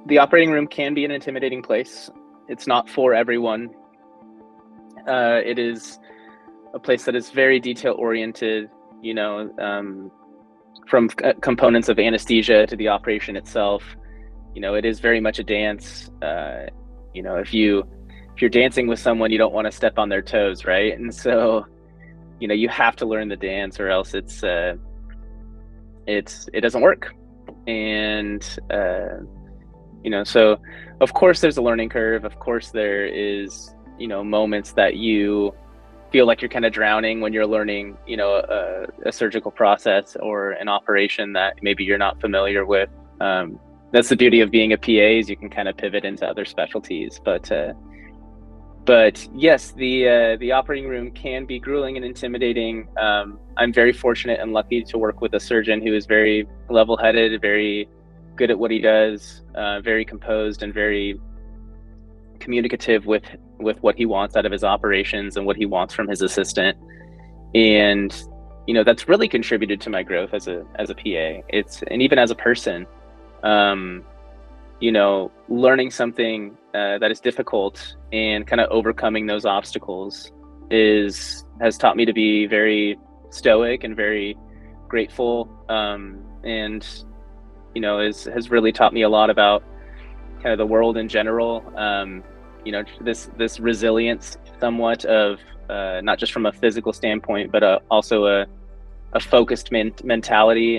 the operating room can be an intimidating place. It's not for everyone. It is a place that is very detail oriented, from components of anesthesia to the operation itself. It is very much a dance. If you're dancing with someone, you don't want to step on their toes, right? And so, you have to learn the dance, or else it doesn't work. And so of course there's a learning curve. Of course there is, moments that you feel like you're kind of drowning when you're learning, a surgical process or an operation that maybe you're not familiar with. That's the beauty of being a PA, is you can kind of pivot into other specialties. But yes, the operating room can be grueling and intimidating. I'm very fortunate and lucky to work with a surgeon who is very level-headed, very good at what he does, very composed and very communicative with what he wants out of his operations and what he wants from his assistant. And that's really contributed to my growth as a PA. And even as a person, learning something that is difficult and kind of overcoming those obstacles has taught me to be very stoic and very grateful, and has really taught me a lot about kind of the world in general. This resilience somewhat of not just from a physical standpoint, but also a focused mentality,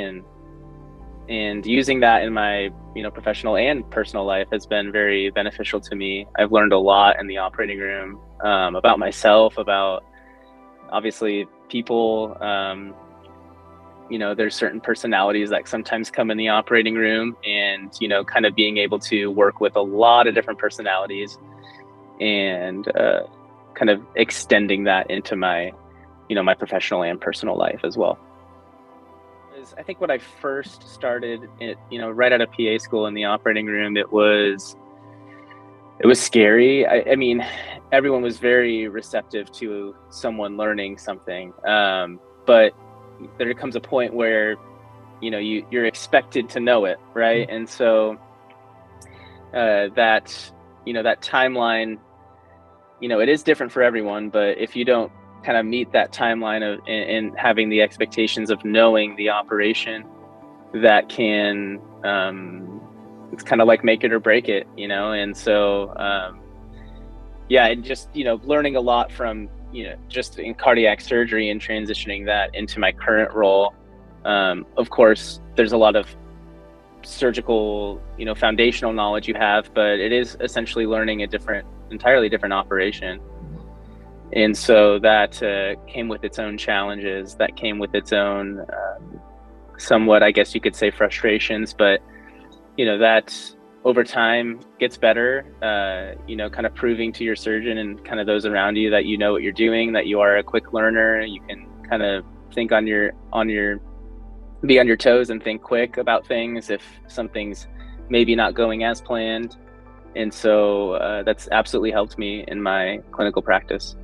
and using that in my professional and personal life has been very beneficial to me. I've learned a lot in the operating room, about myself, about obviously people. There's certain personalities that sometimes come in the operating room, and kind of being able to work with a lot of different personalities and kind of extending that into my my professional and personal life as well. I think when I first started it, right out of PA school in the operating room, it was scary. I mean, everyone was very receptive to someone learning something, but there comes a point where you're expected to know it, right? And so that timeline, it is different for everyone, but if you don't kind of meet that timeline of and having the expectations of knowing the operation, that can it's kind of like make it or break it, and so and just learning a lot from just in cardiac surgery and transitioning that into my current role. Of course there's a lot of surgical foundational knowledge you have, but it is essentially learning entirely different operation. And so that came with its own challenges, that came with its own somewhat, I guess you could say, frustrations, but that over time gets better, kind of proving to your surgeon and kind of those around you that what you're doing, that you are a quick learner. You can kind of think be on your toes and think quick about things if something's maybe not going as planned. And so that's absolutely helped me in my clinical practice.